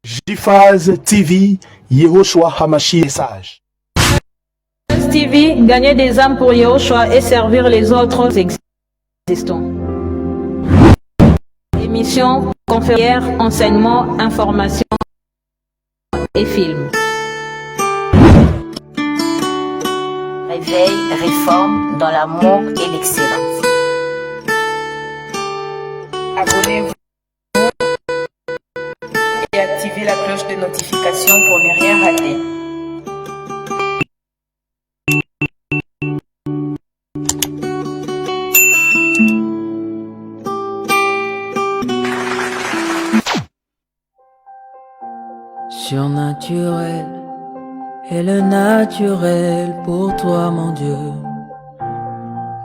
Jifaz TV, Yehoshua Hamashi message. TV, gagner des âmes pour Yehoshua et servir les autres existants. Émissions, conférences, enseignements, informations et films. Réveil, réforme dans l'amour et l'excellence. Abonnez-vous et activez la cloche de notification pour ne rien rater. Surnaturel est le naturel pour toi, mon Dieu.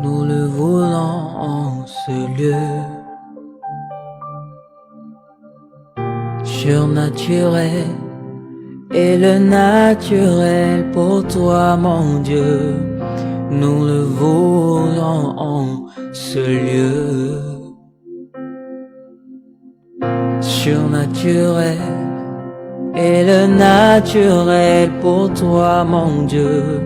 Nous le voulons en ce lieu. Surnaturel est le naturel pour toi, mon Dieu. Nous le voulons en ce lieu. Surnaturel est le naturel pour toi, mon Dieu.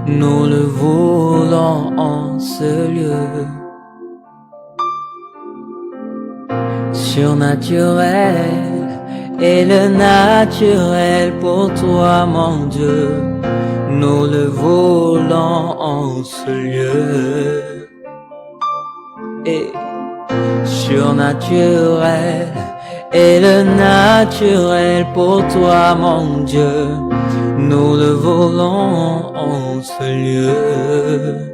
Nous le voulons en ce lieu. Surnaturel est le naturel pour toi, mon Dieu. Nous le voulons en ce lieu. Et surnaturel est le naturel pour toi, mon Dieu. Nous le voulons en ce lieu.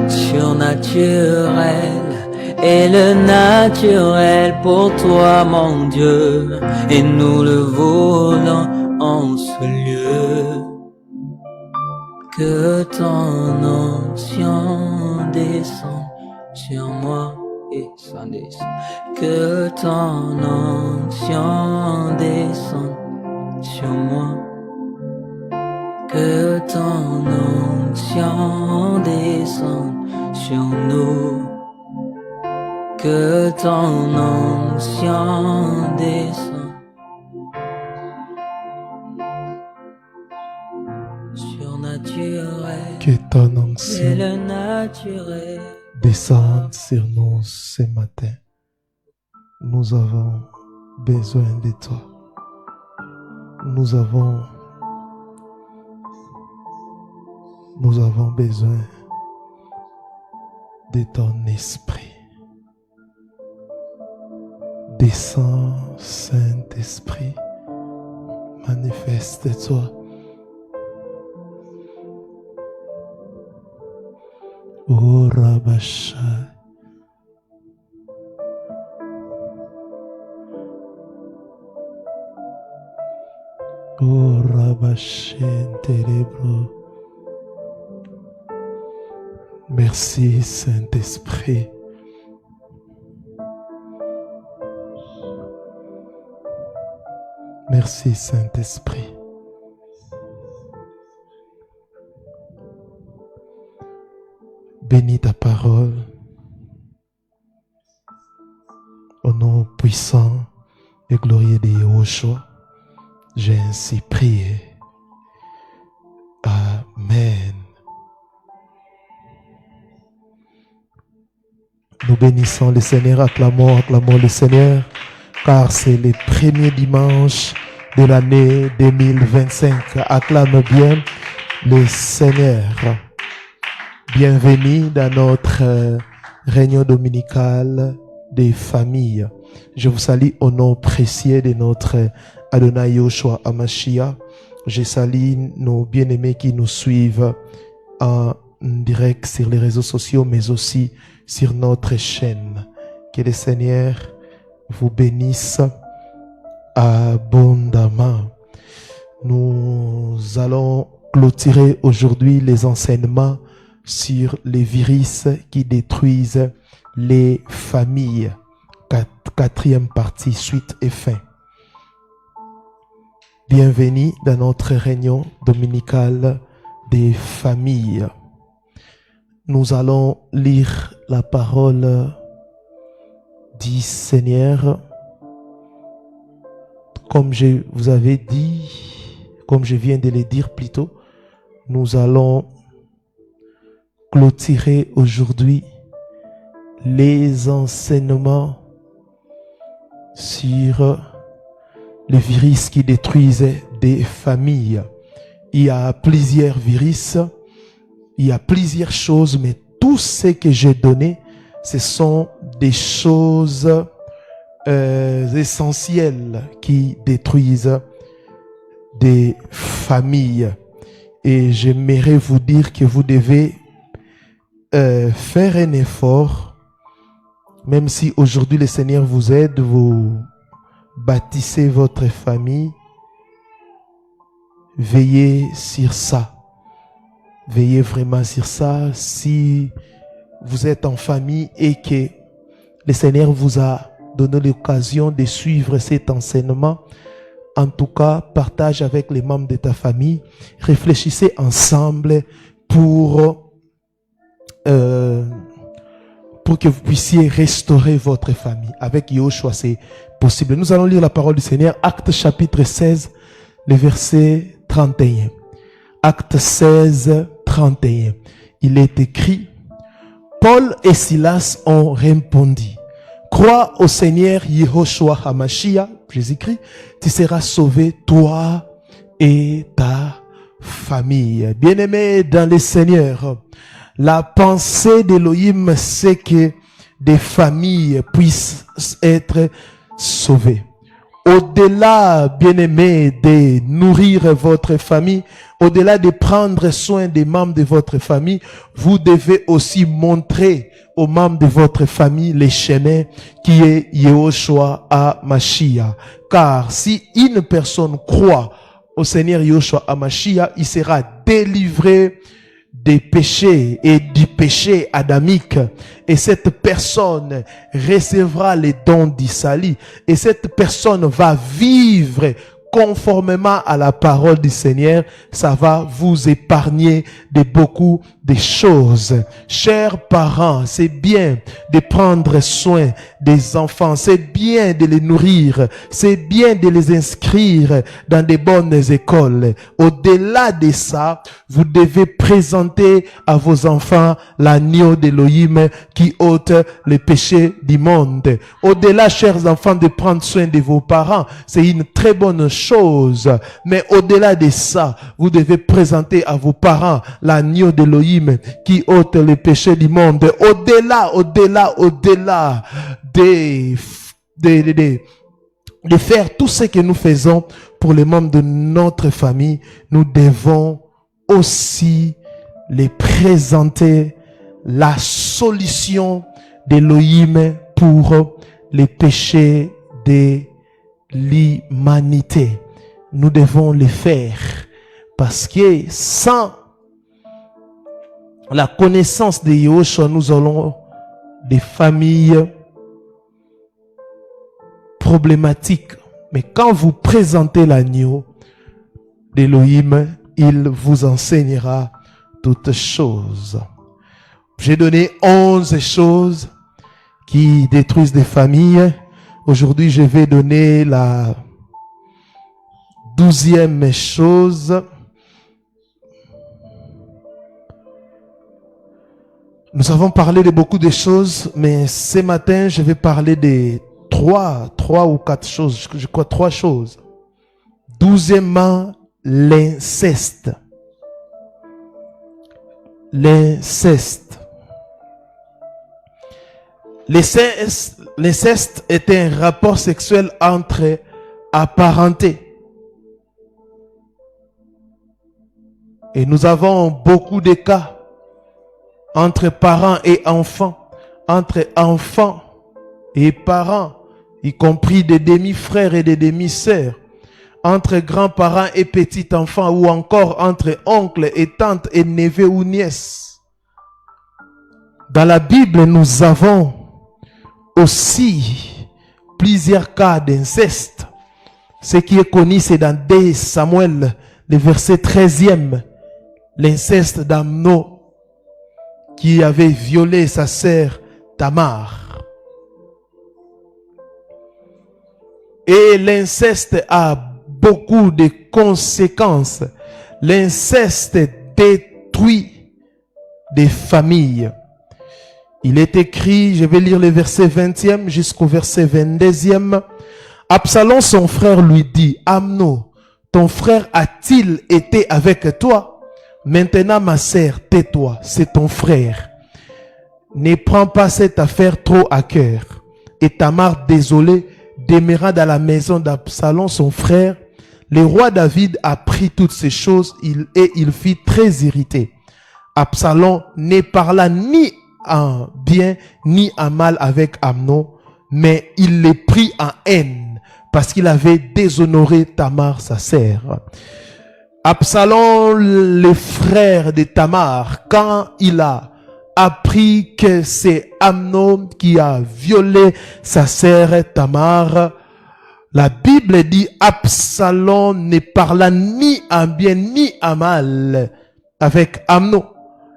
Surnaturel est le naturel pour toi, mon Dieu. Et nous le voulons en ce lieu. Que ton onction descende sur moi et s'en descende. Que ton onction descende sur moi. Que ton onction descende sur nous. Que ton onction descende surnaturel. Que ton onction Et le naturel descende sur nous ce matin. Nous avons besoin de toi. Nous avons besoin de ton esprit. Descends, Saint-Esprit, manifeste-toi. Oh Rabasha, oh Rabashen Ténébro. Merci Saint-Esprit. Merci Saint-Esprit. Bénis ta parole. Au nom puissant et glorieux de Yehoshua, j'ai ainsi prié. Amen. Nous bénissons le Seigneur, acclamons le Seigneur, car c'est le premier dimanche de l'année 2025. Acclame bien le Seigneur. Bienvenue dans notre réunion dominicale des familles. Je vous salue au nom précieux de notre Adonai Yehoshua Hamashiach. Je salue nos bien-aimés qui nous suivent en direct sur les réseaux sociaux, mais aussi sur notre chaîne. Que le Seigneur vous bénisse abondamment. Nous allons clôturer aujourd'hui les enseignements sur les virus qui détruisent les familles. Quatrième partie, suite et fin. Bienvenue dans notre réunion dominicale des familles. Nous allons lire la parole du Seigneur comme je vous avais dit, comme je viens de le dire plus tôt, nous allons clôturer aujourd'hui les enseignements sur les virus qui détruisent des familles. Il y a plusieurs virus, il y a plusieurs choses, mais tout ce que j'ai donné, ce sont des choses essentielles qui détruisent des familles. Et j'aimerais vous dire que vous devez faire un effort, même si aujourd'hui le Seigneur vous aide, vous bâtissez votre famille, veillez sur ça. Veillez vraiment sur ça. Si vous êtes en famille et que le Seigneur vous a donné l'occasion de suivre cet enseignement, en tout cas, partage avec les membres de ta famille. Réfléchissez ensemble pour que vous puissiez restaurer votre famille. Avec Yahushua, c'est possible. Nous allons lire la parole du Seigneur. Acte chapitre 16, le verset 31. Acte 16, 31. Il est écrit: Paul et Silas ont répondu: Crois au Seigneur Yahushua HaMashiach, Jésus-Christ, tu seras sauvé, toi et ta famille. Bien-aimés dans le Seigneur, la pensée d'Élohim, c'est que des familles puissent être sauvées. Au-delà, bien-aimés, de nourrir votre famille, au-delà de prendre soin des membres de votre famille, vous devez aussi montrer aux membres de votre famille les chemins qui est Yahushua HaMashiach. Car si une personne croit au Seigneur Yahushua HaMashiach, il sera délivré des péchés et du péché adamique, et cette personne recevra les dons du salut, et cette personne va vivre conformément à la parole du Seigneur. Ça va vous épargner de beaucoup de choses. Chers parents, c'est bien de prendre soin des enfants, c'est bien de les nourrir, c'est bien de les inscrire dans des bonnes écoles. Au-delà de ça, vous devez présenter à vos enfants l'agneau d'Élohim qui ôte les péchés du monde. Au-delà, chers enfants, de prendre soin de vos parents, c'est une très bonne chose. Mais au-delà de ça, vous devez présenter à vos parents l'agneau d'Élohim qui ôte les péchés du monde. Au-delà de faire tout ce que nous faisons pour les membres de notre famille, nous devons aussi les présenter la solution d'Élohim pour les péchés de l'humanité. Nous devons les faire parce que sans la connaissance de Yahushua, nous aurons des familles problématiques. Mais quand vous présentez l'agneau d'Élohim, il vous enseignera toutes choses. J'ai donné 11 choses qui détruisent des familles. Aujourd'hui, je vais donner la 12e chose. Nous avons parlé de beaucoup de choses, mais ce matin, je vais parler de trois ou quatre choses. Je crois 3 choses. 12e, l'inceste. L'inceste. L'inceste est un rapport sexuel entre apparentés. Et nous avons beaucoup de cas entre parents et enfants, entre enfants et parents, y compris des demi-frères et des demi-sœurs, entre grands-parents et petits-enfants, ou encore entre oncles et tantes et neveux ou nièces. Dans la Bible, nous avons aussi plusieurs cas d'inceste. Ce qui est connu, c'est dans 2 Samuel, le verset 13e, l'inceste d'Amnon, qui avait violé sa sœur Tamar. Et l'inceste a beaucoup de conséquences. L'inceste détruit des familles. Il est écrit, je vais lire le verset 20e jusqu'au verset 22e. Absalom, son frère, lui dit, Amnon, ton frère a-t-il été avec toi? Maintenant, ma sœur, tais-toi, c'est ton frère. Ne prends pas cette affaire trop à cœur. Et Tamar, désolé, demeura dans la maison d'Absalom, son frère. Le roi David apprit toutes ces choses et il fut très irrité. Absalom ne parla ni en bien ni en mal avec Amnon, mais il le prit en haine parce qu'il avait déshonoré Tamar, sa sœur. Absalom, le frère de Tamar, quand il a appris que c'est Amnon qui a violé sa sœur Tamar, la Bible dit Absalom ne parla ni en bien ni en mal avec Amnon,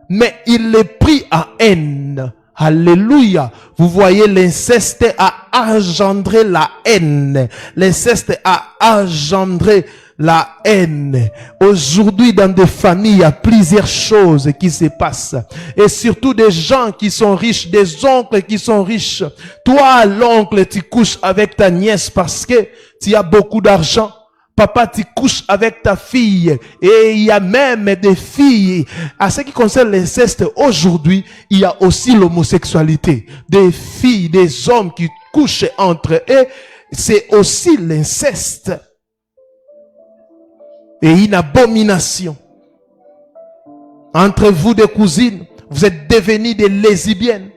mais il le prit en haine. Alléluia. Vous voyez, l'inceste a engendré la haine. L'inceste a engendré la haine. Aujourd'hui, dans des familles, il y a plusieurs choses qui se passent. Et surtout des gens qui sont riches, des oncles qui sont riches. Toi, l'oncle, tu couches avec ta nièce parce que tu as beaucoup d'argent. Papa, tu couches avec ta fille. Et il y a même des filles. À ce qui concerne l'inceste, aujourd'hui, il y a aussi l'homosexualité. Des filles, des hommes qui couchent entre eux. C'est aussi l'inceste. Et une abomination. Entre vous, des cousines, vous êtes devenues des lesbiennes.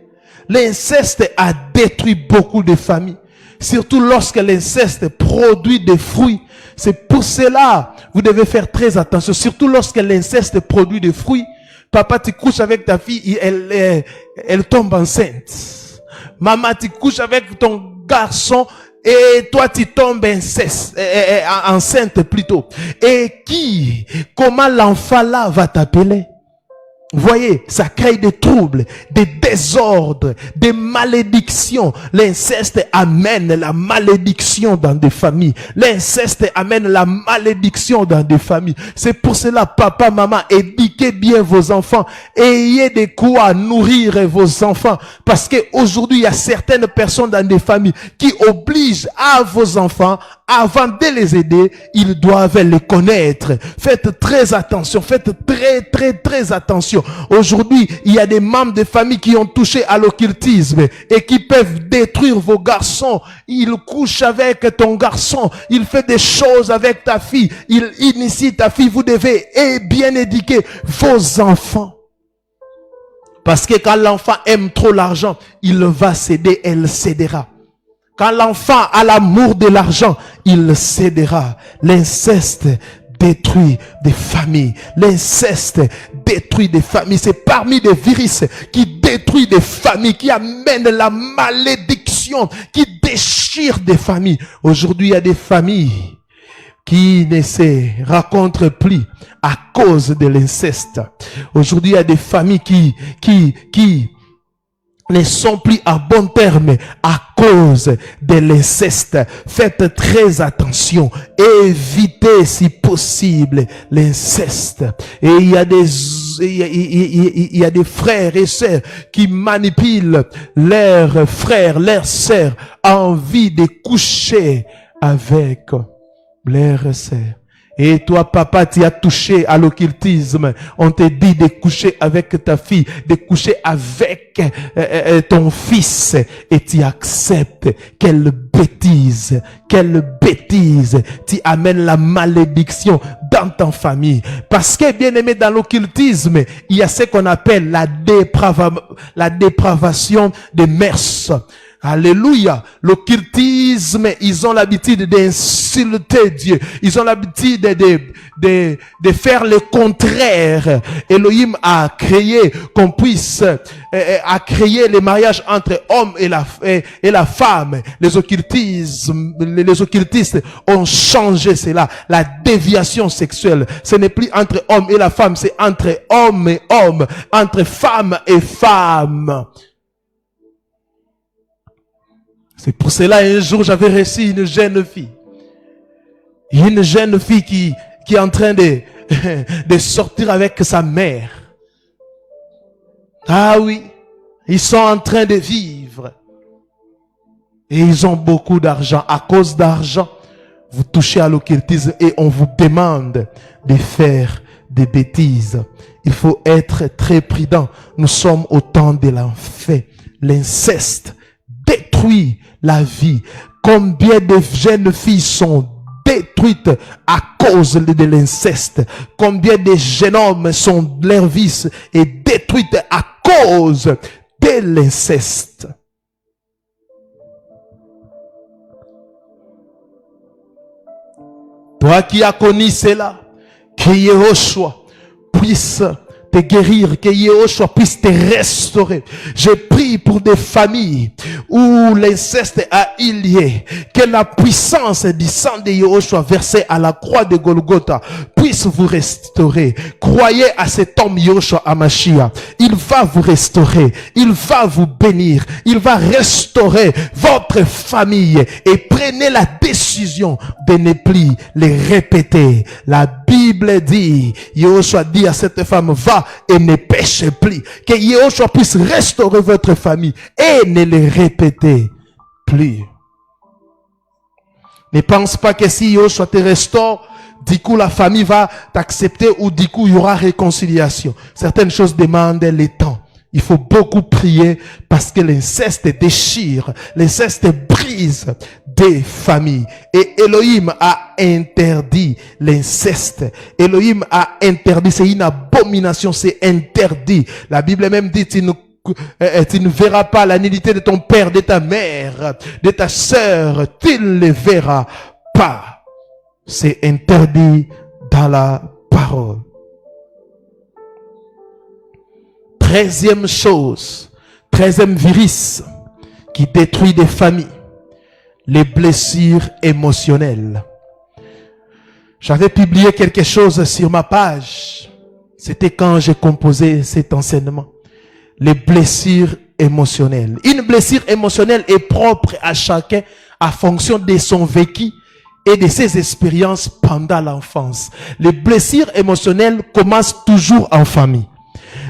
L'inceste a détruit beaucoup de familles. Surtout lorsque l'inceste produit des fruits. C'est pour cela, vous devez faire très attention. Surtout lorsque l'inceste produit des fruits. Papa, tu couches avec ta fille, elle tombe enceinte. Maman, tu couches avec ton garçon, et toi, tu tombes enceinte plutôt. Et comment l'enfant là va t'appeler? Vous voyez, ça crée des troubles, des désordres, des malédictions. L'inceste amène la malédiction dans des familles. L'inceste amène la malédiction dans des familles. C'est pour cela, papa, maman, éduquez bien vos enfants. Ayez de quoi nourrir vos enfants. Parce qu'aujourd'hui, il y a certaines personnes dans des familles qui obligent à vos enfants, avant de les aider, ils doivent les connaître. Faites très attention, faites très attention. Aujourd'hui, il y a des membres de famille qui ont touché à l'occultisme et qui peuvent détruire vos garçons. Il couche avec ton garçon, il fait des choses avec ta fille, il initie ta fille. Vous devez bien éduquer vos enfants. Parce que quand l'enfant aime trop l'argent, il va céder, elle cédera. Quand l'enfant a l'amour de l'argent, il cédera. L'inceste détruit des familles. L'inceste détruit des familles. C'est parmi des virus qui détruit des familles, qui amène la malédiction, qui déchire des familles. Aujourd'hui, il y a des familles qui ne se rencontrent plus à cause de l'inceste. Aujourd'hui, il y a des familles qui ne sont plus en bon terme à cause de l'inceste. Faites très attention. Évitez si possible l'inceste. Et il y a des frères et sœurs qui manipulent leurs frères, leurs sœurs, en envie de coucher avec leurs sœurs. Et toi, papa, tu as touché à l'occultisme. On te dit de coucher avec ta fille, de coucher avec ton fils. Et tu acceptes. Quelle bêtise. Quelle bêtise. Tu amènes la malédiction dans ta famille. Parce que, bien aimé, dans l'occultisme, il y a ce qu'on appelle la dépravation des mœurs. Alléluia. L'occultisme, ils ont l'habitude d'insulter Dieu. Ils ont l'habitude de faire le contraire. Elohim a créé qu'on puisse, a créé les mariages entre homme et la femme. Les occultistes ont changé cela. La déviation sexuelle. Ce n'est plus entre homme et la femme, c'est entre homme et homme, entre femme et femme. C'est pour cela, un jour, j'avais reçu une jeune fille. Une jeune fille qui est en train de sortir avec sa mère. Ah oui, ils sont en train de vivre. Et ils ont beaucoup d'argent. À cause d'argent, vous touchez à l'occultisme et on vous demande de faire des bêtises. Il faut être très prudent. Nous sommes au temps de l'enfer. L'inceste détruit la vie. Combien de jeunes filles sont détruites à cause de l'inceste? Combien de jeunes hommes leur vie est détruite à cause de l'inceste? Toi qui as connu cela, que Yehoshua puisse te guérir, que Yehoshua puisse te restaurer. Je prie pour des familles où l'inceste a eu lieu, que la puissance du sang de Yehoshua versé à la croix de Golgotha puisse vous restaurer. Croyez à cet homme Yehoshua Hamashiach. Il va vous restaurer, il va vous bénir, il va restaurer votre famille et prenez la décision de ne plus les répéter. La Bible dit, Yehoshua dit à cette femme, va et ne pêche plus. Que Yehoshua puisse restaurer votre famille et ne les répétez plus. Ne pense pas que si Yehoshua te restaure, du coup la famille va t'accepter ou du coup il y aura réconciliation. Certaines choses demandent le temps. Il faut beaucoup prier parce que l'inceste déchire, l'inceste brise des familles. Et Elohim a interdit l'inceste. Elohim a interdit, c'est une abomination, c'est interdit. La Bible même dit, tu ne verras pas la nudité de ton père, de ta mère, de ta sœur, tu ne les verras pas. C'est interdit dans la parole. 13e chose, 13e virus qui détruit des familles, les blessures émotionnelles. J'avais publié quelque chose sur ma page. C'était quand j'ai composé cet enseignement. Les blessures émotionnelles. Une blessure émotionnelle est propre à chacun en fonction de son vécu et de ses expériences pendant l'enfance. Les blessures émotionnelles commencent toujours en famille.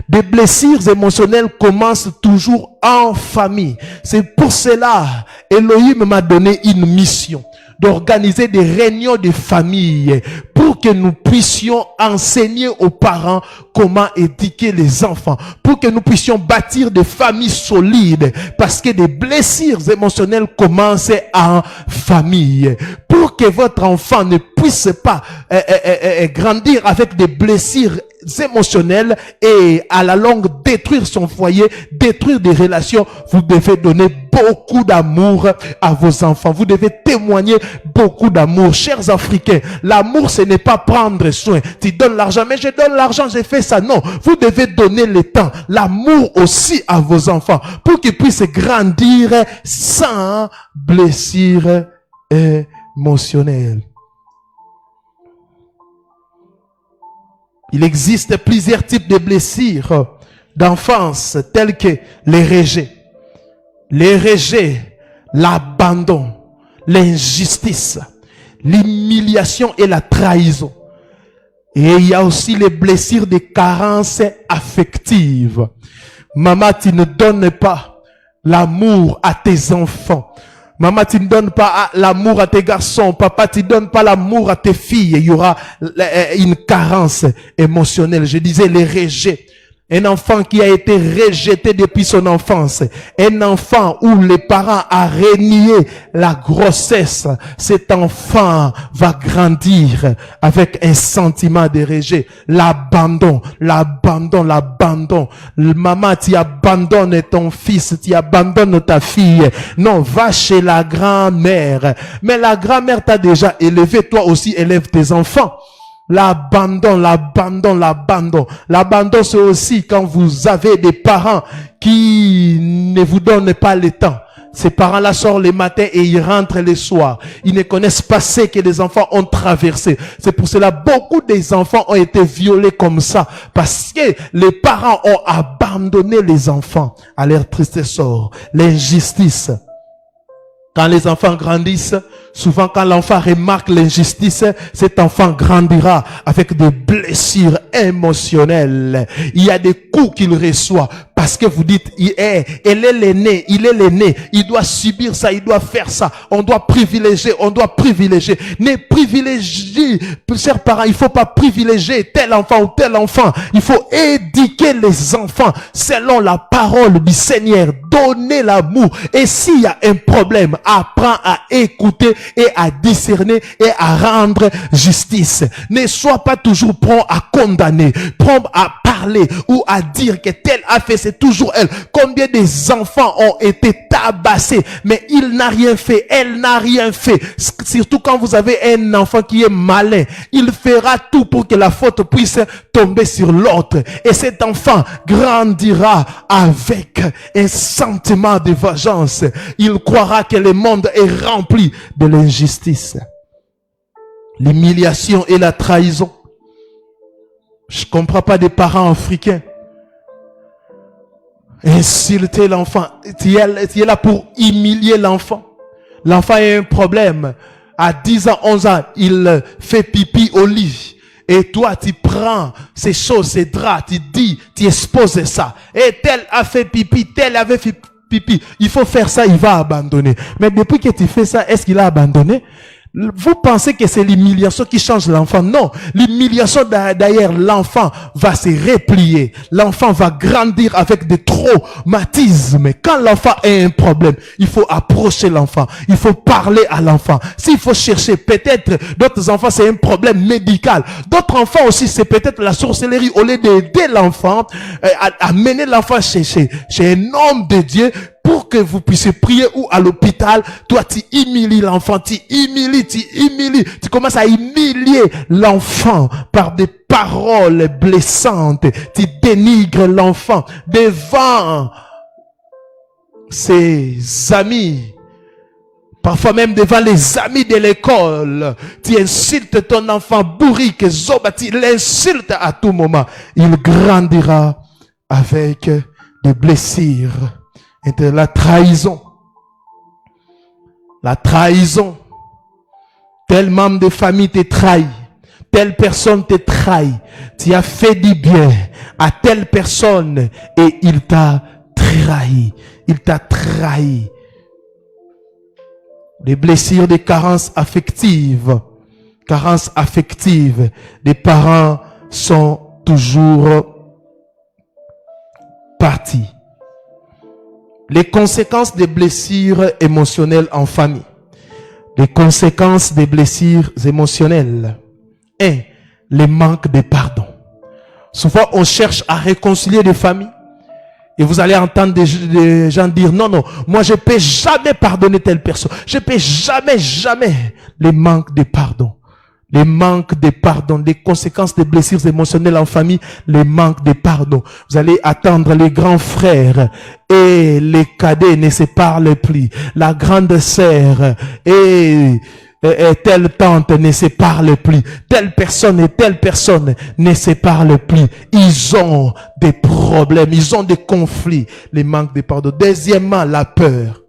Des blessures émotionnelles commencent toujours en famille. C'est pour cela, Elohim m'a donné une mission d'organiser des réunions de famille pour que nous puissions enseigner aux parents comment éduquer les enfants, pour que nous puissions bâtir des familles solides, parce que des blessures émotionnelles commencent en famille. Pour que votre enfant ne puisse pas grandir avec des blessures émotionnelles et à la longue détruire son foyer, détruire des relations, vous devez donner beaucoup d'amour à vos enfants. Vous devez témoigner beaucoup d'amour. Chers Africains, l'amour ce n'est pas prendre soin. Tu donnes l'argent, mais je donne l'argent, j'ai fait ça. Non, vous devez donner le temps, l'amour aussi à vos enfants pour qu'ils puissent grandir sans blessures émotionnelles. Il existe plusieurs types de blessures d'enfance telles que les rejets, l'abandon, l'injustice, l'humiliation et la trahison. Et il y a aussi les blessures de carences affectives. Maman, tu ne donnes pas l'amour à tes enfants. Maman, tu ne donnes pas l'amour à tes garçons. Papa, tu ne donnes pas l'amour à tes filles. Il y aura une carence émotionnelle. Je disais les rejets. Un enfant qui a été rejeté depuis son enfance. Un enfant où les parents ont renié la grossesse. Cet enfant va grandir avec un sentiment de rejet. L'abandon. Maman, tu abandonnes ton fils, tu abandonnes ta fille. Non, va chez la grand-mère. Mais la grand-mère t'a déjà élevé. Toi aussi, élève tes enfants. L'abandon, c'est aussi quand vous avez des parents qui ne vous donnent pas le temps. Ces parents-là sortent le matin et ils rentrent le soir. Ils ne connaissent pas ce que les enfants ont traversé. C'est pour cela beaucoup des enfants ont été violés comme ça. Parce que les parents ont abandonné les enfants à leur triste sort. L'injustice. Quand les enfants grandissent, souvent quand l'enfant remarque l'injustice, cet enfant grandira avec des blessures émotionnelles. Il y a des coups qu'il reçoit parce que vous dites, elle est l'aîné, il est l'aîné, il doit subir ça, il doit faire ça. On doit privilégier. Ne privilégiez, chers parents, il faut pas privilégier tel enfant ou tel enfant. Il faut éduquer les enfants selon la parole du Seigneur. Donner l'amour. Et s'il y a un problème, apprends à écouter et à discerner et à rendre justice. Ne sois pas toujours prompt à condamner, prompt à parler ou à dire que tel a fait, c'est toujours elle. Combien des enfants ont été tabassés, mais il n'a rien fait, elle n'a rien fait. Surtout quand vous avez un enfant qui est malin, il fera tout pour que la faute puisse tomber sur l'autre. Et cet enfant grandira avec un sentiment de vengeance. Il croira que le monde est rempli de l'injustice, l'humiliation et la trahison. Je ne comprends pas des parents africains. Insulter l'enfant. Tu es là pour humilier l'enfant. L'enfant a un problème. À 10 ans, 11 ans, il fait pipi au lit. Et toi, tu prends ces choses, ces draps, tu dis, tu exposes ça. Et tel a fait pipi, tel avait fait pipi. Il faut faire ça, il va abandonner. Mais depuis que tu fais ça, est-ce qu'il a abandonné? Vous pensez que c'est l'humiliation qui change l'enfant? Non. L'humiliation d'ailleurs, l'enfant va se replier. L'enfant va grandir avec des traumatismes. Quand l'enfant a un problème, il faut approcher l'enfant. Il faut parler à l'enfant. S'il faut chercher, peut-être d'autres enfants, c'est un problème médical. D'autres enfants aussi, c'est peut-être la sorcellerie. Au lieu d'aider l'enfant, à mener l'enfant chez un homme de Dieu, pour que vous puissiez prier ou à l'hôpital, toi tu humilies l'enfant, tu humilies, tu commences à humilier l'enfant par des paroles blessantes, tu dénigres l'enfant devant ses amis, parfois même devant les amis de l'école. Tu insultes ton enfant bourrique, zoba, tu l'insultes à tout moment. Il grandira avec des blessures. Et la trahison. La trahison. Tel membre de famille te trahit. Telle personne te trahit. Tu as fait du bien à telle personne et il t'a trahi. Il t'a trahi. Les blessures des carences affectives. Carences affectives. Les parents sont toujours partis. Les conséquences des blessures émotionnelles en famille. Les conséquences des blessures émotionnelles. 1. Les manques de pardon. Souvent, on cherche à réconcilier des familles. Et vous allez entendre des gens dire, non, moi je ne peux jamais pardonner telle personne. Je ne peux jamais. Les manques de pardon. Les manques de pardon, les conséquences des blessures émotionnelles en famille, les manques de pardon. Vous allez attendre les grands frères et les cadets ne se parlent plus. La grande sœur et telle tante ne se parlent plus. Telle personne et telle personne ne se parlent plus. Ils ont des problèmes, ils ont des conflits. Les manques de pardon. Deuxièmement, la peur.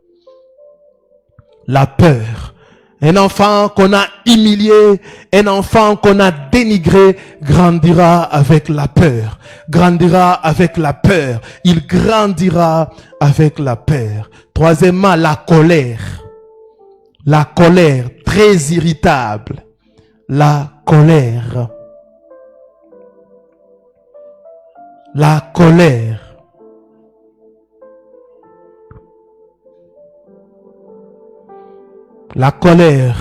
La peur. Un enfant qu'on a humilié, un enfant qu'on a dénigré, grandira avec la peur. Grandira avec la peur. Il grandira avec la peur. Troisièmement, la colère. La colère, très irritable. La colère. La colère. La colère.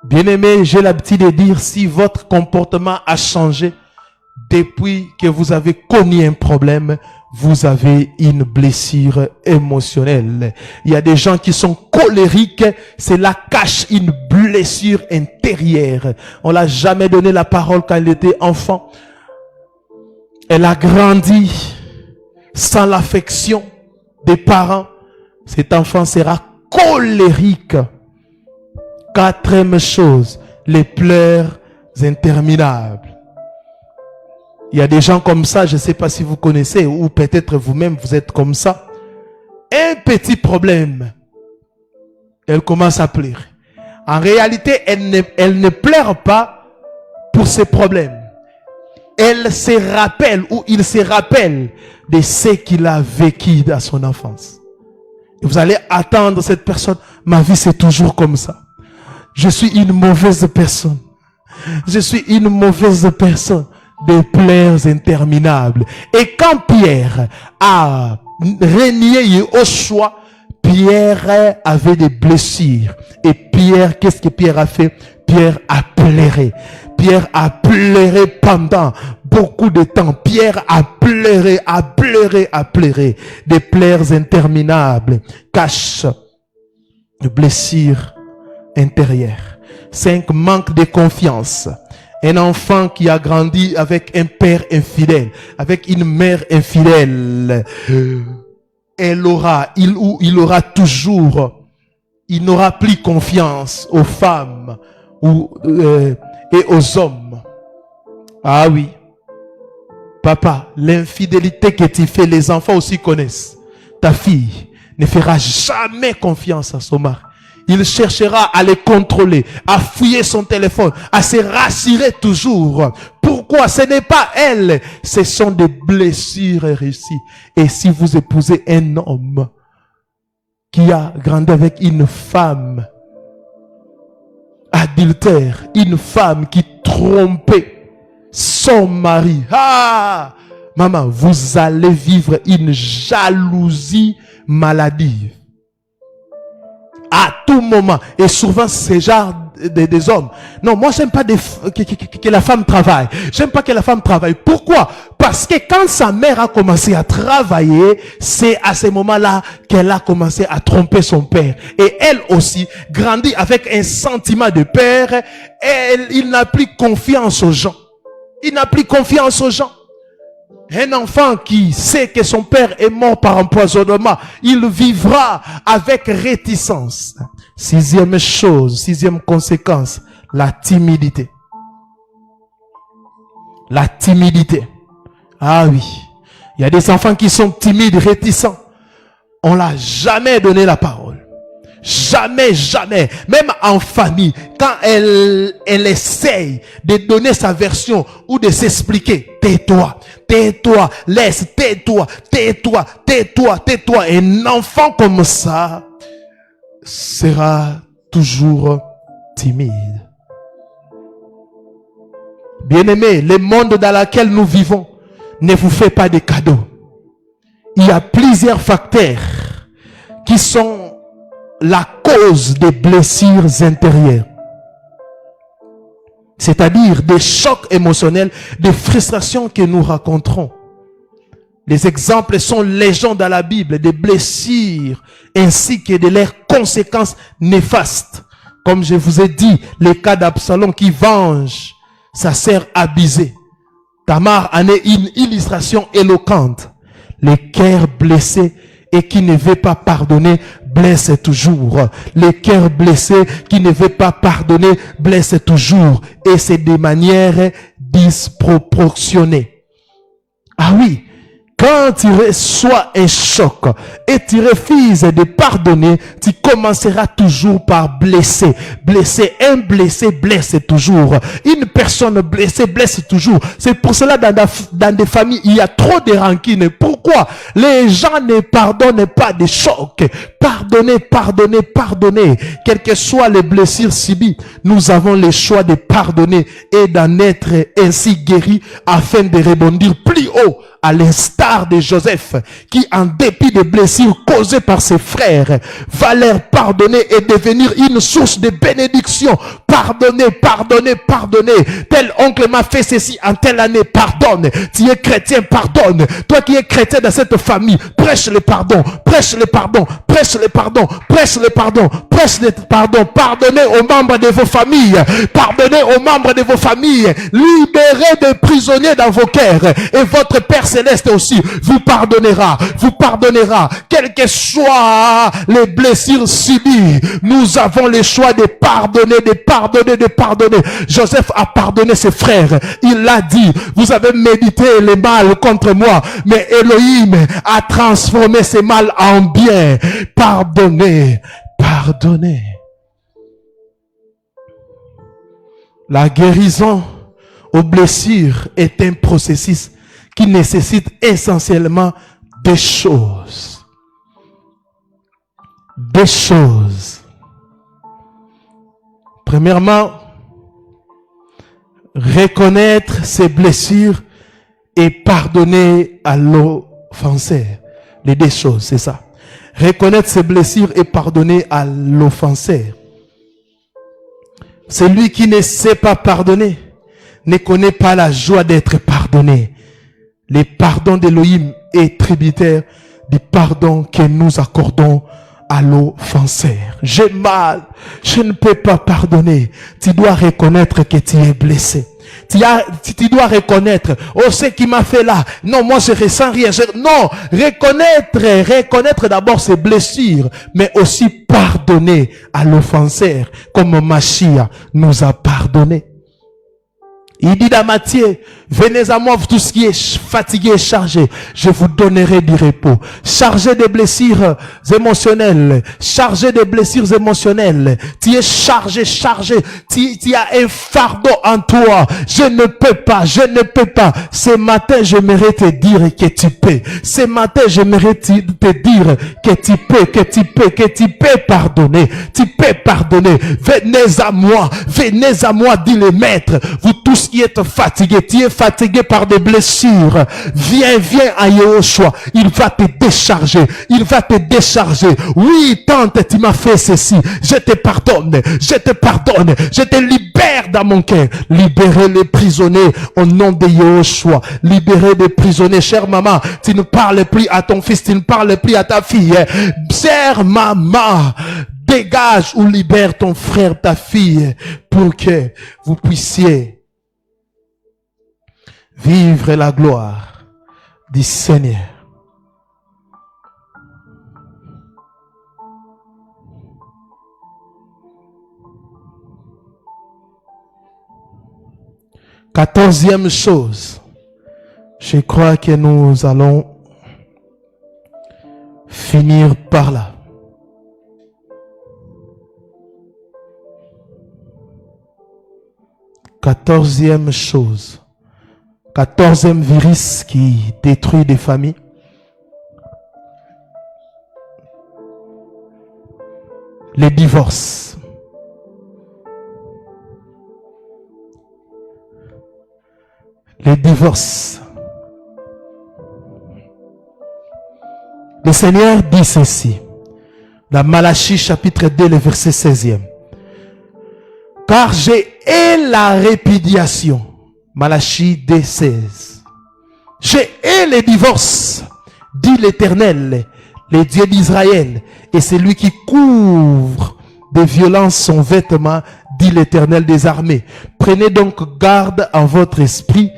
Bien-aimé, j'ai l'habitude de dire, si votre comportement a changé depuis que vous avez connu un problème, vous avez une blessure émotionnelle. Il y a des gens qui sont colériques, cela cache une blessure intérieure. On l'a jamais donné la parole quand elle était enfant. Elle a grandi sans l'affection des parents. Cet enfant sera colérique. Quatrième chose, les pleurs interminables. Il y a des gens comme ça, je ne sais pas si vous connaissez, ou peut-être vous-même vous êtes comme ça. un petit problème, elle commence à pleurer. En réalité, elle ne pleure pas pour ses problèmes. Elle se rappelle ou il se rappelle de ce qu'il a vécu dans son enfance. Et vous allez attendre cette personne. Ma vie, c'est toujours comme ça. Je suis une mauvaise personne. Je suis une mauvaise personne. Des pleurs interminables. Et quand Pierre a renié Yoshua, Pierre avait des blessures. Et Pierre, qu'est-ce que Pierre a fait? Pierre a pleuré. Pierre a pleuré pendant beaucoup de temps. Pierre a pleuré, a pleuré, a pleuré. Des pleurs interminables cachent des blessures intérieures. 5. Manque de confiance. Un enfant qui a grandi avec un père infidèle, avec une mère infidèle, il aura toujours, il n'aura plus confiance aux femmes et aux hommes. Ah oui. Papa, l'infidélité que tu fais, les enfants aussi connaissent. Ta fille ne fera jamais confiance à son mari. Il cherchera à les contrôler, à fouiller son téléphone, à se rassurer toujours. Pourquoi? Ce n'est pas elle. Ce sont des blessures réussies. Et si vous épousez un homme qui a grandi avec une femme adultère, une femme qui trompait son mari, maman, vous allez vivre une jalousie maladive. À tout moment. Et souvent, c'est genre des hommes. Non, moi, j'aime pas que la femme travaille. J'aime pas que la femme travaille. Pourquoi? Parce que quand sa mère a commencé à travailler, c'est à ce moment-là qu'elle a commencé à tromper son père. Et elle aussi grandit avec un sentiment de père. Il n'a plus confiance aux gens. Il n'a plus confiance aux gens. Un enfant qui sait que son père est mort par empoisonnement, il vivra avec réticence. 6e chose, 6e conséquence, la timidité. La timidité. Ah oui. Il y a des enfants qui sont timides, réticents. On l'a jamais donné la parole. Jamais, jamais. Même en famille, quand elle essaye de donner sa version ou de s'expliquer, tais-toi, tais-toi, laisse, tais-toi, tais-toi, tais-toi, tais-toi. Un enfant comme ça sera toujours timide. Bien-aimés, le monde dans lequel nous vivons ne vous fait pas de cadeaux. Il y a plusieurs facteurs qui sont la cause des blessures intérieures. C'est-à-dire des chocs émotionnels, des frustrations que nous rencontrons. Les exemples sont légion dans la Bible, des blessures ainsi que de leurs conséquences néfastes. Comme je vous ai dit, le cas d'Absalom qui venge sa sœur abusée. Tamar en est une illustration éloquente. Le cœur blessé et qui ne veut pas pardonner blesse toujours. Le cœur blessé qui ne veut pas pardonner blesse toujours. Et c'est de manière disproportionnée. Ah oui. Quand tu reçois un choc et tu refuses de pardonner, tu commenceras toujours par blesser. Blesser, un blessé blesse toujours. Une personne blessée blesse toujours. C'est pour cela dans des familles, il y a trop de rancune. Pourquoi? Les gens ne pardonnent pas des chocs. Pardonnez, pardonnez, pardonnez. Quelles que soient les blessures subies, nous avons le choix de pardonner et d'en être ainsi guéris afin de rebondir plus haut. À l'instar de Joseph, qui en dépit des blessures causées par ses frères, va leur pardonner et devenir une source de bénédiction. Pardonnez, pardonnez, pardonnez. Tel oncle m'a fait ceci en telle année, pardonne. Tu es chrétien, pardonne. Toi qui es chrétien dans cette famille, prêche le pardon, prêche le pardon, prêche le pardon, prêche le pardon, prêche le pardon. Pardonnez aux membres de vos familles, pardonnez aux membres de vos familles. Libérez des prisonniers dans vos cœurs et votre Père Céleste aussi vous pardonnera. Vous pardonnera. Quelles que soient les blessures subies, nous avons le choix de pardonner, de pardonner, de pardonner. Joseph a pardonné ses frères. Il a dit, vous avez médité le mal contre moi, mais Elohim a transformé ce mal en bien. Pardonnez, pardonnez. La guérison aux blessures est un processus qui nécessite essentiellement des choses. Des choses. Premièrement, reconnaître ses blessures et pardonner à l'offenseur. Les deux choses, c'est ça. Reconnaître ses blessures et pardonner à l'offenseur. Celui qui ne sait pas pardonner ne connaît pas la joie d'être pardonné. Le pardon d'Elohim est tributaire du pardon que nous accordons à l'offenseur. J'ai mal, je ne peux pas pardonner. Tu dois reconnaître que tu es blessé. Tu dois reconnaître, oh, ce qui m'a fait là, non, moi je ressens rien. Non, reconnaître d'abord ses blessures, mais aussi pardonner à l'offenseur, comme Machia nous a pardonné. Il dit dans Matthieu, venez à moi, vous tous qui êtes fatigués et chargés, je vous donnerai du repos. Chargé de blessures émotionnelles, chargé de blessures émotionnelles, tu es chargé, tu as un fardeau en toi. Je ne peux pas. Ce matin, j'aimerais te dire que tu peux. Ce matin, j'aimerais te dire que tu peux pardonner. Tu peux pardonner. Venez à moi, dit le maître. Vous tous qui êtes fatigués, tu es fatigué par des blessures. Viens à Yehoshua. Il va te décharger. Oui, tante, tu m'as fait ceci. Je te pardonne. Je te libère dans mon cœur. Libérez les prisonniers au nom de Yehoshua. Libérez les prisonniers. Chère maman, tu ne parles plus à ton fils, tu ne parles plus à ta fille. Chère maman, dégage ou libère ton frère, ta fille, pour que vous puissiez vivre la gloire du Seigneur. Quatorzième chose, je crois que nous allons finir par là. Quatorzième chose. 14e virus qui détruit des familles. Les divorces. Les divorces. Le Seigneur dit ceci dans Malachie chapitre 2, le verset 16e. Car j'ai hais la répudiation. Malachie 2, 16. J'ai hais les divorces, dit l'Éternel, le Dieu d'Israël, et c'est lui qui couvre de violence son vêtement, dit l'Éternel des armées. Prenez donc garde en votre esprit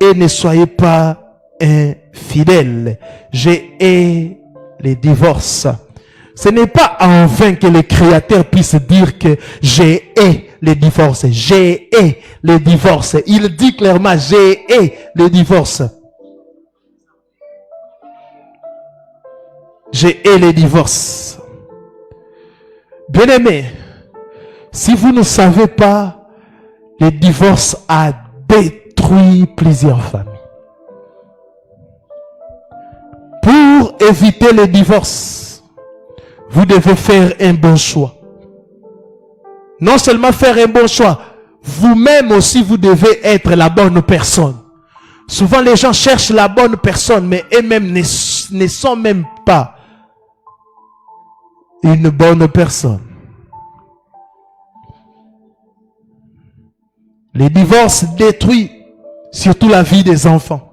et ne soyez pas infidèles. J'ai hais les divorces. Ce n'est pas en vain que le Créateur puisse dire que j'ai hais les divorces. J'ai hais les divorces. Il dit clairement, j'ai hais les divorces. J'ai hais les divorces. Bien-aimés, si vous ne savez pas, le divorce a détruit plusieurs familles. Pour éviter le divorce, vous devez faire un bon choix. Non seulement faire un bon choix, vous-même aussi vous devez être la bonne personne. Souvent les gens cherchent la bonne personne, mais eux-mêmes ne sont même pas une bonne personne. Les divorces détruisent surtout la vie des enfants.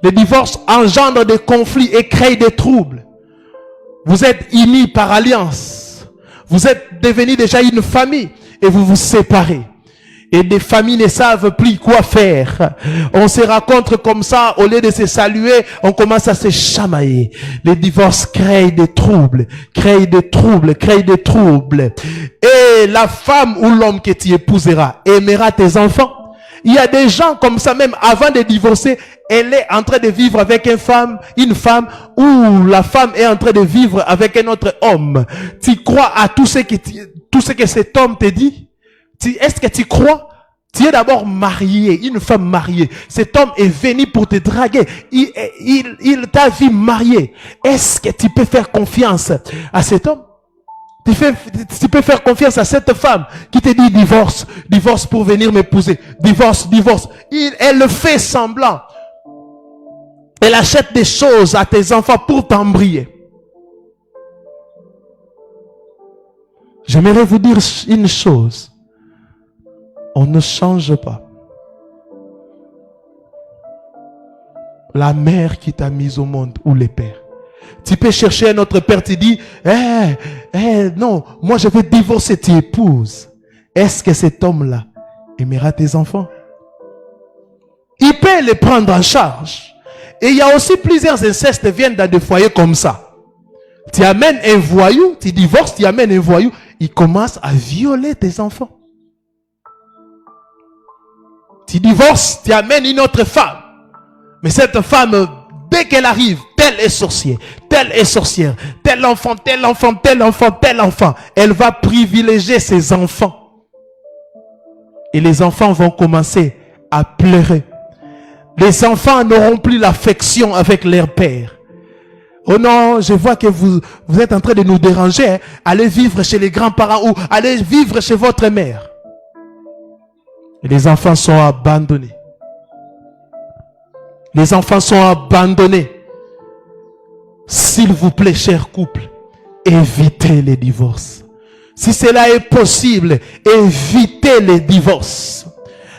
Les divorces engendrent des conflits et créent des troubles. Vous êtes unis par alliance. Vous êtes devenus déjà une famille et vous vous séparez. Et des familles ne savent plus quoi faire. On se rencontre comme ça, au lieu de se saluer, on commence à se chamailler. Les divorces créent des troubles, créent des troubles, créent des troubles. Et la femme ou l'homme que tu épouseras aimera tes enfants. Il y a des gens comme ça, même avant de divorcer, elle est en train de vivre avec une femme, ou la femme est en train de vivre avec un autre homme. Tu crois à tout ce que cet homme te dit? Est-ce que tu crois? Tu es d'abord marié, une femme mariée. Cet homme est venu pour te draguer. Il t'a vu marié. Est-ce que tu peux faire confiance à cet homme? Tu peux faire confiance à cette femme qui te dit divorce, divorce pour venir m'épouser, divorce, divorce. Elle le fait semblant. Elle achète des choses à tes enfants pour t'embryer. J'aimerais vous dire une chose. On ne change pas. La mère qui t'a mise au monde ou les pères. Tu peux chercher un autre père, tu dis, non, moi je veux divorcer, tu épouses. Est-ce que cet homme-là aimera tes enfants? Il peut les prendre en charge. Et il y a aussi plusieurs incestes qui viennent dans des foyers comme ça. Tu amènes un voyou, tu divorces, tu amènes un voyou, il commence à violer tes enfants. Tu divorces, tu amènes une autre femme. Mais cette femme, dès qu'elle arrive, tel est sorcier, tel est sorcière, tel enfant, tel enfant, tel enfant, tel enfant. Elle va privilégier ses enfants. Et les enfants vont commencer à pleurer. Les enfants n'auront plus l'affection avec leur père. Oh non, je vois que vous êtes en train de nous déranger. Hein. Allez vivre chez les grands-parents ou allez vivre chez votre mère. Et les enfants sont abandonnés. Les enfants sont abandonnés. S'il vous plaît, chers couples, évitez les divorces. Si cela est possible, évitez les divorces.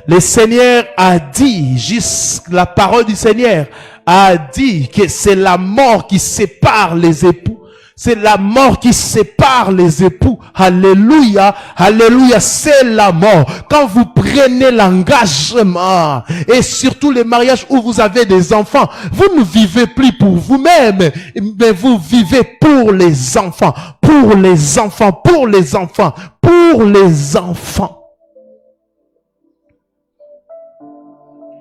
Le Seigneur a dit, juste la parole du Seigneur a dit que c'est la mort qui sépare les époux. C'est la mort qui sépare les époux. Alléluia, alléluia, c'est la mort. Quand vous prenez l'engagement, et surtout les mariages où vous avez des enfants, vous ne vivez plus pour vous-même, mais vous vivez pour les enfants, pour les enfants, pour les enfants, pour les enfants.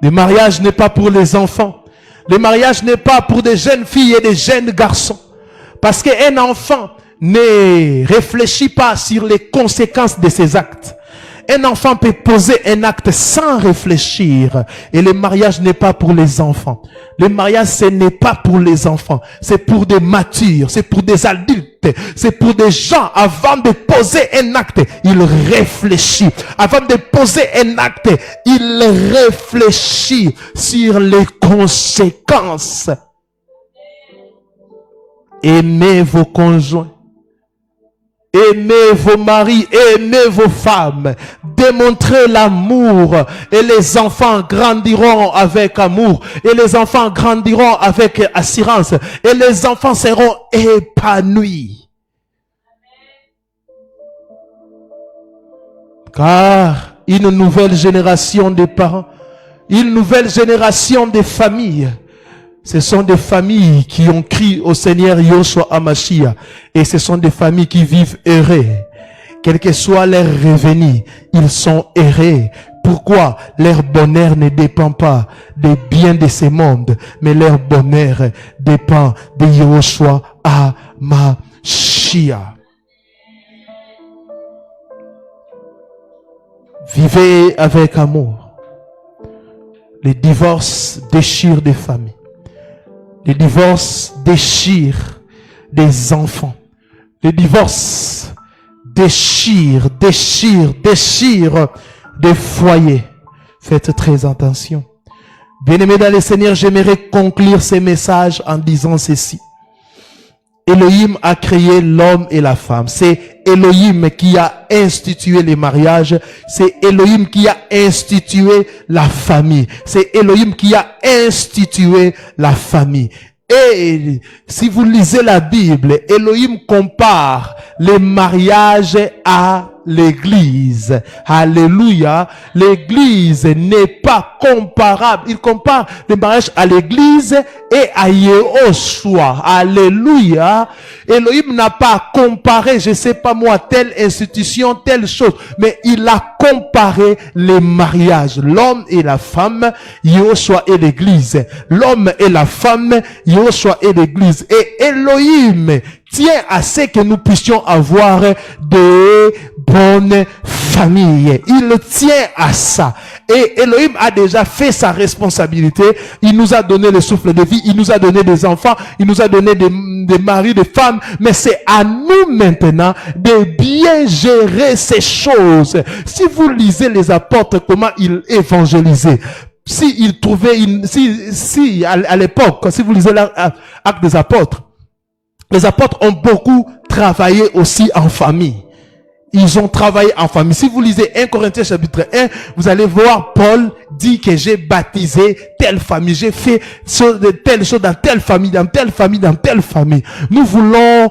Le mariage n'est pas pour les enfants. Le mariage n'est pas pour des jeunes filles et des jeunes garçons. Parce qu'un enfant ne réfléchit pas sur les conséquences de ses actes. Un enfant peut poser un acte sans réfléchir. Et le mariage n'est pas pour les enfants. Le mariage, ce n'est pas pour les enfants. C'est pour des matures, c'est pour des adultes. C'est pour des gens, avant de poser un acte, il réfléchit. Avant de poser un acte, il réfléchit sur les conséquences. Aimez vos conjoints. Aimez vos maris, aimez vos femmes. Démontrez l'amour. Et les enfants grandiront avec amour. Et les enfants grandiront avec assurance. Et les enfants seront épanouis. Car une nouvelle génération de parents, une nouvelle génération de familles, ce sont des familles qui ont crié au Seigneur Yoshua Hamashiach. Et ce sont des familles qui vivent heureux. Quel que soit leur revenu, ils sont heureux. Pourquoi? Leur bonheur ne dépend pas des biens de ce monde, mais leur bonheur dépend de Yoshua Hamashiach. Vivez avec amour. Les divorces déchirent des familles. Les divorces déchirent des enfants. Les divorces déchirent des foyers. Faites très attention. Bien-aimés dans le Seigneur, j'aimerais conclure ces messages en disant ceci. Elohim a créé l'homme et la femme. C'est Elohim qui a institué les mariages. C'est Elohim qui a institué la famille. C'est Elohim qui a institué la famille. Et si vous lisez la Bible, Elohim compare les mariages à l'église. Alléluia. L'église n'est pas comparable. Il compare le mariage à l'église et à Yehoshua. Alléluia. Elohim n'a pas comparé, je sais pas moi, telle institution, telle chose, mais il a comparé les mariages. L'homme et la femme, Yehoshua et l'église. L'homme et la femme, Yehoshua et l'église. Et Elohim tient à ce que nous puissions avoir de bonnes familles. Il tient à ça. Et Elohim a déjà fait sa responsabilité. Il nous a donné le souffle de vie. Il nous a donné des enfants. Il nous a donné des maris, des femmes. Mais c'est à nous maintenant de bien gérer ces choses. Si vous lisez les apôtres, comment ils évangélisaient, si ils trouvaient à l'époque, si vous lisez l'acte des apôtres, les apôtres ont beaucoup travaillé aussi en famille. Ils ont travaillé en famille. Si vous lisez 1 Corinthiens chapitre 1, vous allez voir Paul dit que j'ai baptisé telle famille, j'ai fait telle chose dans telle famille, dans telle famille, dans telle famille. Nous voulons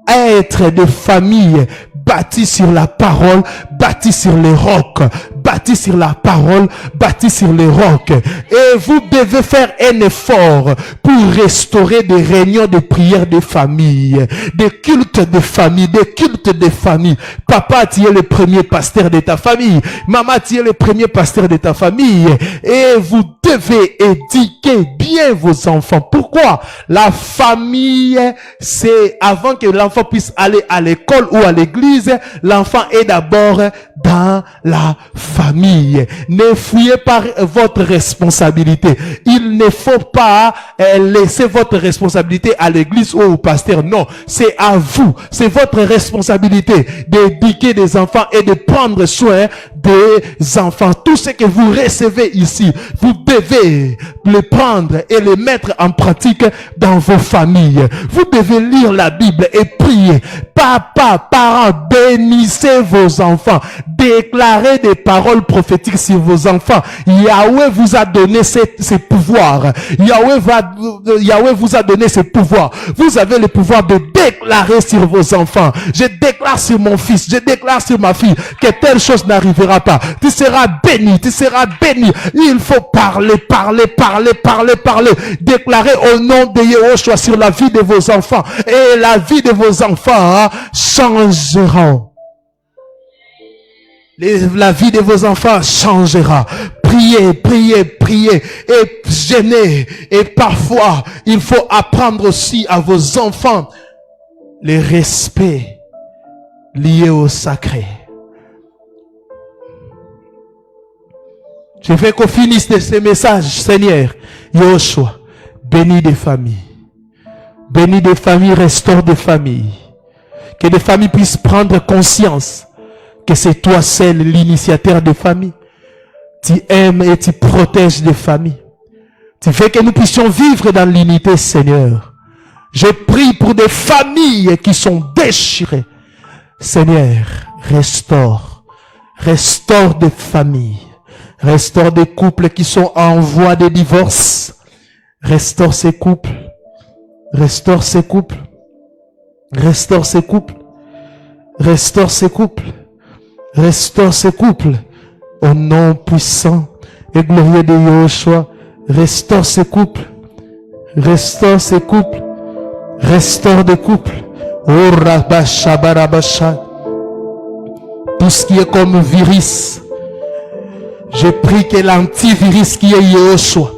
être des familles bâties sur la parole, bâties sur les rocs, bâties sur la parole, bâties sur les rocs. Et vous devez faire un effort pour restaurer des réunions de prière de famille, des cultes de famille, des cultes de famille. Papa, tu es le premier pasteur de ta famille. Maman, tu es le premier pasteur de ta famille. Et vous devez éduquer bien vos enfants. Pourquoi? La famille, c'est avant que l'enfant puisse aller à l'école ou à l'église, l'enfant est d'abord dans la famille. Ne fouillez pas votre responsabilité. Il ne faut pas laisser votre responsabilité à l'église ou au pasteur. Non, c'est à vous. C'est votre responsabilité d'éduquer des enfants et de prendre soin des enfants. Tout ce que vous recevez ici, vous devez le prendre et le mettre en pratique dans vos familles. Vous devez lire la Bible et prier. Papa, parents, bénissez vos enfants. Déclarez des paroles prophétiques sur vos enfants. Yahweh vous a donné ces pouvoirs. Yahweh vous a donné ces pouvoirs. Vous avez le pouvoir de déclarer sur vos enfants. Je déclare sur mon fils, je déclare sur ma fille que telle chose n'arrivera pas. Tu seras béni, tu seras béni. Il faut parler. Déclarer au nom de Yehoshua sur la vie de vos enfants. Et la vie de vos enfants changera. La vie de vos enfants changera. Priez et gênez. Et parfois, il faut apprendre aussi à vos enfants le respect lié au sacré. Je veux qu'on finisse de ce message, Seigneur. Yehoshua, bénis des familles. Bénis des familles, restaure des familles. Que des familles puissent prendre conscience que c'est toi seul l'initiateur des familles. Tu aimes et tu protèges des familles. Tu fais que nous puissions vivre dans l'unité, Seigneur. Je prie pour des familles qui sont déchirées. Seigneur, restaure des familles. Restaure des couples qui sont en voie de divorce. Restaure ces couples. Restaure ces couples. Restaure ces couples. Restaure ces couples. Restaure ces couples. Au nom puissant et glorieux de Yehoshua. Restaure ces couples. Restaure ces couples. Restaure des couples. Oh Rabasha Barabasha. Tout ce qui est comme virus. Je prie que l'antivirus qui est Yehoshua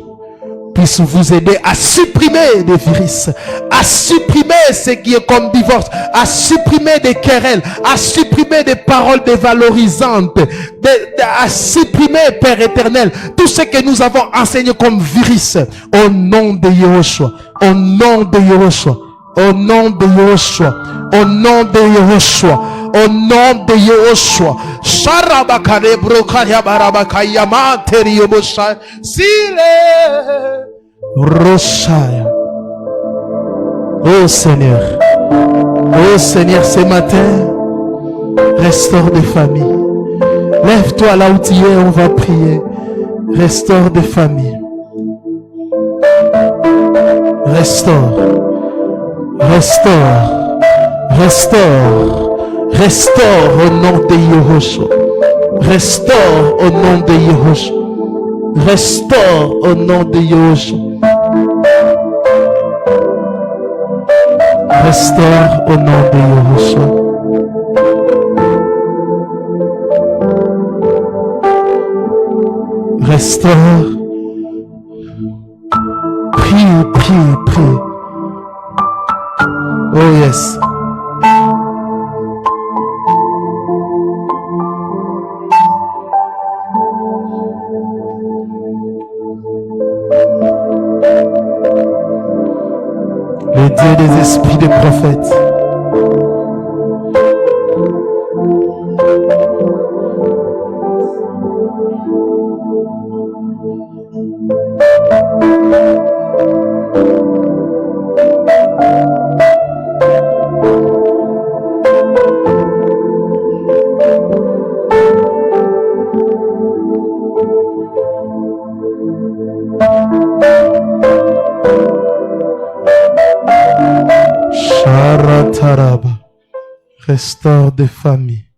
puisse vous aider à supprimer des virus, à supprimer ce qui est comme divorce, à supprimer des querelles, à supprimer des paroles dévalorisantes, à supprimer, Père éternel, tout ce que nous avons enseigné comme virus, au nom de Yehoshua, au nom de Yehoshua, au nom de Yehoshua, au nom de Yehoshua, au nom de Yehoshua. Sharabakare brokaria barabakaya materiobosha sile roshaya. Oh Seigneur, ce matin, restaure des familles. Lève-toi là où tu es, on va prier. Restaure des familles. Restaure. Restaure au nom de Yahushua. Restaure au nom de Yahushua. Restaure au nom de Yahushua. Restaure au nom de Yahushua. Restaure. Prie, prie, prie. Oh yes. Le Dieu des esprits des prophètes. Sharataraba. Restaure des familles.